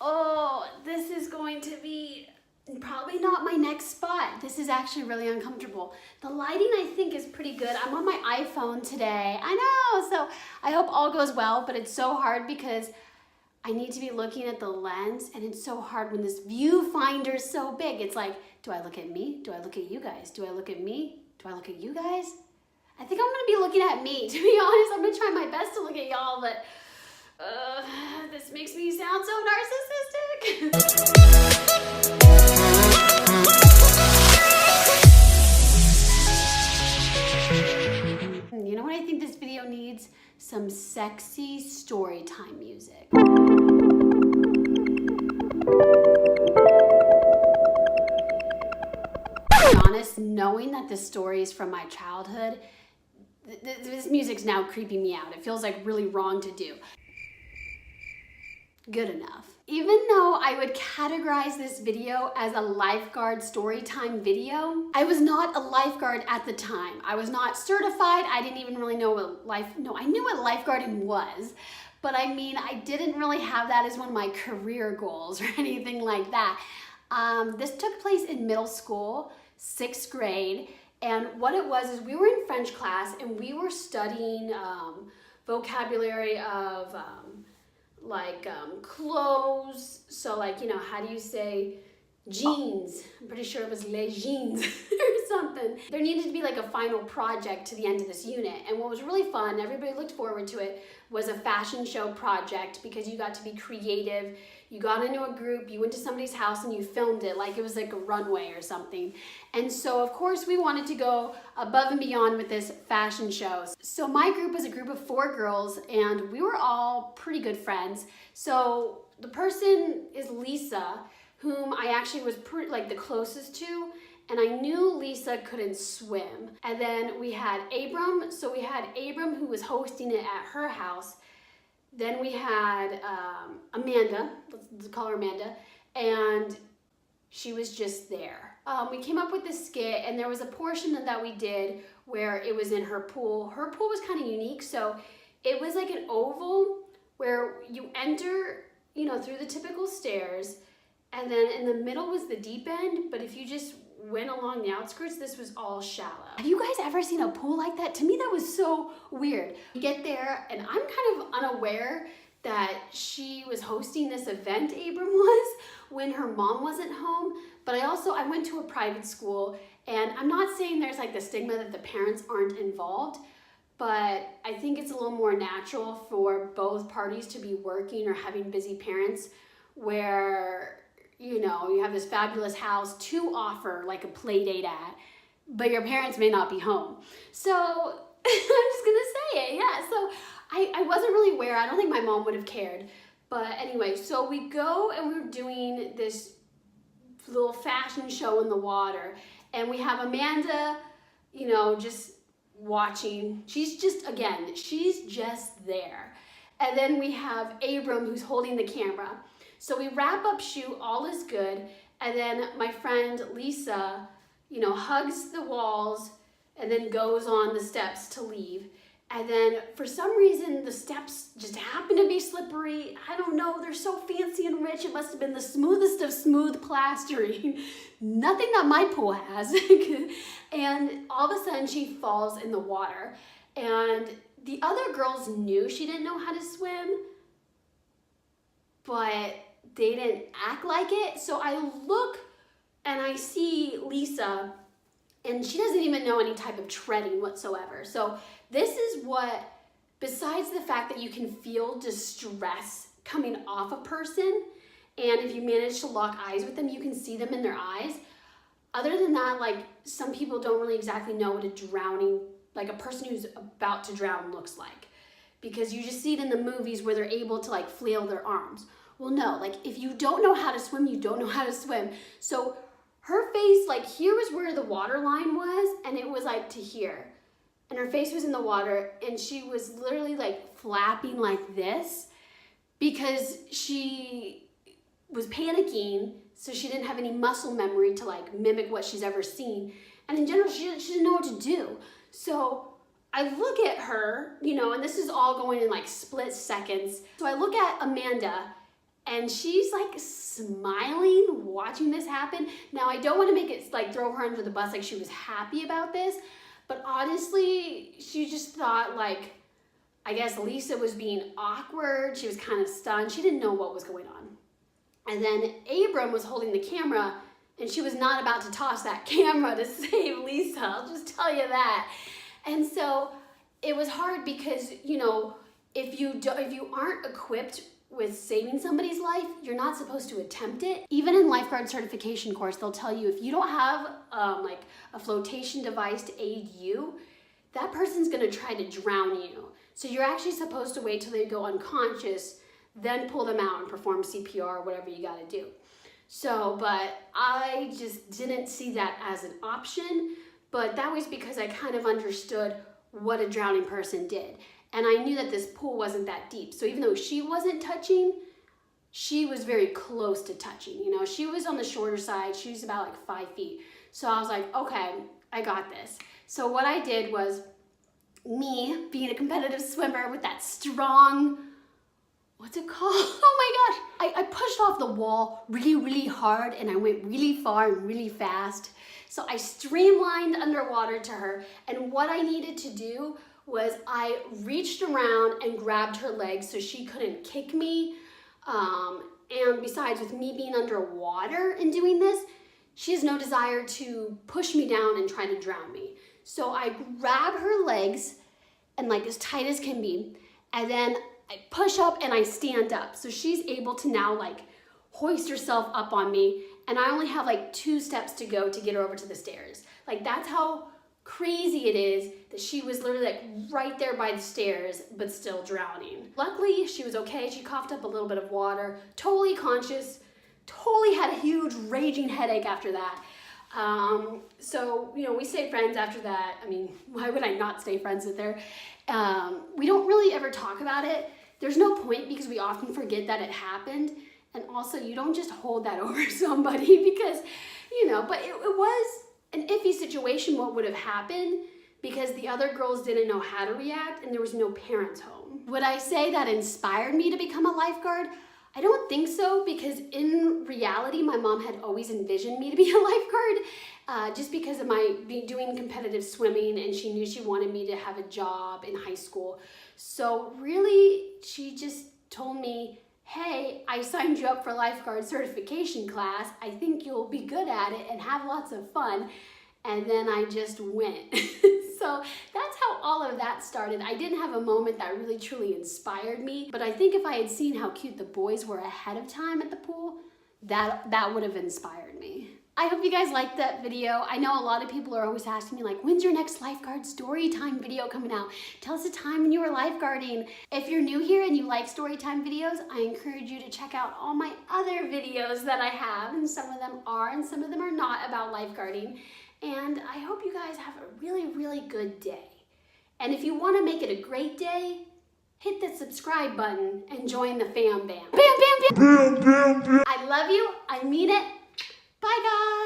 Oh, this is going to be probably not my next spot. This is actually really uncomfortable. The lighting I think is pretty good. I'm on my iPhone today. I know, so I hope all goes well, but it's so hard because I need to be looking at the lens, and it's so hard when this viewfinder is so big. It's like, do I look at me? Do I look at you guys? Do I look at me? Do I look at you guys? I think I'm gonna be looking at me, to be honest. I'm gonna try my best to look at y'all, but this makes me sound so narcissistic. You know what I think this video needs? Some sexy story time music. To be honest, knowing that this story is from my childhood, this music's now creeping me out. It feels like really wrong to do. Good enough. Even though I would categorize this video as a lifeguard story time video, I was not a lifeguard at the time. I was not certified. I didn't even really know what I knew what lifeguarding was, but I mean, I didn't really have that as one of my career goals or anything like that. This took place in middle school, 6th grade, and what it was is we were in French class and we were studying vocabulary of clothes. So like, you know, how do you say jeans? I'm pretty sure it was les jeans or something. There needed to be like a final project to the end of this unit. And what was really fun, everybody looked forward to it, was a fashion show project because you got to be creative. You got into a group, you went to somebody's house and you filmed it like it was like a runway or something. And so of course we wanted to go above and beyond with this fashion show. So my group was a group of 4 girls and we were all pretty good friends. So the person is Lisa, whom I actually was the closest to, and I knew Lisa couldn't swim. And then we had Abram, so we had Abram who was hosting it at her house. Then we had Amanda, let's call her Amanda, and she was just there. We came up with this skit, and there was a portion that we did where it was in her pool. Her pool was kind of unique, so it was like an oval where you enter, you know, through the typical stairs, and then in the middle was the deep end, but if you just went along the outskirts, this was all shallow. Have you guys ever seen a pool like that? To me, that was so weird. You get there, and I'm kind of unaware that she was hosting this event, Abram was, when her mom wasn't home. But I went to a private school, and I'm not saying there's like the stigma that the parents aren't involved, but I think it's a little more natural for both parties to be working or having busy parents where, you know, you have this fabulous house to offer like a play date at, but your parents may not be home. So I'm just gonna say it, yeah. So I wasn't really aware. I don't think my mom would have cared. But anyway, so we go and we're doing this little fashion show in the water. And we have Amanda, you know, just watching. She's just there. And then we have Abram who's holding the camera. So we wrap up shoot, all is good, and then my friend Lisa, you know, hugs the walls and then goes on the steps to leave. And then for some reason, the steps just happen to be slippery. I don't know, they're so fancy and rich. It must have been the smoothest of smooth plastering. Nothing that my pool has. And all of a sudden she falls in the water. And the other girls knew she didn't know how to swim, but they didn't act like it. So I look and I see Lisa, and she doesn't even know any type of treading whatsoever. So this is what, besides the fact that you can feel distress coming off a person, and if you manage to lock eyes with them, you can see them in their eyes. Other than that, like, some people don't really exactly know what a drowning, like a person who's about to drown looks like, because you just see it in the movies where they're able to like flail their arms. Well, no, like if you don't know how to swim, you don't know how to swim. So her face, like here was where the water line was, and it was like to here. And her face was in the water, and she was literally like flapping like this because she was panicking, so she didn't have any muscle memory to like mimic what she's ever seen. And in general, she didn't know what to do. So I look at her, you know, and this is all going in like split seconds. So I look at Amanda, And she's like smiling, watching this happen. Now, I don't want to make it like throw her under the bus like she was happy about this, but honestly, she just thought like, I guess Lisa was being awkward. She was kind of stunned. She didn't know what was going on. And then Abram was holding the camera, and she was not about to toss that camera to save Lisa. I'll just tell you that. And so it was hard because, you know, if you aren't equipped with saving somebody's life, you're not supposed to attempt it. Even in lifeguard certification course, they'll tell you if you don't have like a flotation device to aid you, that person's gonna try to drown you. So you're actually supposed to wait till they go unconscious, then pull them out and perform CPR or whatever you gotta do. So, but I just didn't see that as an option, but that was because I kind of understood what a drowning person did. And I knew that this pool wasn't that deep. So even though she wasn't touching, she was very close to touching. You know, she was on the shorter side. She was about like 5 feet. So I was like, okay, I got this. So what I did was, me being a competitive swimmer with that strong, what's it called? Oh my gosh. I pushed off the wall really, really hard, and I went really far and really fast. So I streamlined underwater to her, and what I needed to do was I reached around and grabbed her legs so she couldn't kick me. And besides, with me being underwater and doing this, she has no desire to push me down and try to drown me. So I grab her legs and like as tight as can be, and then I push up and I stand up. So she's able to now like hoist herself up on me, and I only have like 2 steps to go to get her over to the stairs. Like that's how crazy it is that she was literally like right there by the stairs, but still drowning. Luckily, she was okay. She coughed up a little bit of water, totally conscious, totally had a huge raging headache after that. So, you know, we stayed friends after that. I mean, why would I not stay friends with her? We don't really ever talk about it. There's no point because we often forget that it happened. And also, you don't just hold that over somebody because, you know, but it was an iffy situation what would have happened because the other girls didn't know how to react and there was no parents home. Would I say that inspired me to become a lifeguard? I don't think so, because in reality, my mom had always envisioned me to be a lifeguard just because of my doing competitive swimming, and she knew she wanted me to have a job in high school. So really, she just told me, hey, I signed you up for lifeguard certification class. I think you'll be good at it and have lots of fun. And then I just went. So that's how all of that started. I didn't have a moment that really truly inspired me, but I think if I had seen how cute the boys were ahead of time at the pool, that would have inspired me. I hope you guys liked that video. I know a lot of people are always asking me like, when's your next lifeguard story time video coming out? Tell us a time when you were lifeguarding. If you're new here and you like story time videos, I encourage you to check out all my other videos that I have, and some of them are and some of them are not about lifeguarding. And I hope you guys have a really, really good day. And if you want to make it a great day, hit the subscribe button and join the fam bam. Bam, bam, bam. Bam, bam, bam. I love you. I mean it. Bye, guys.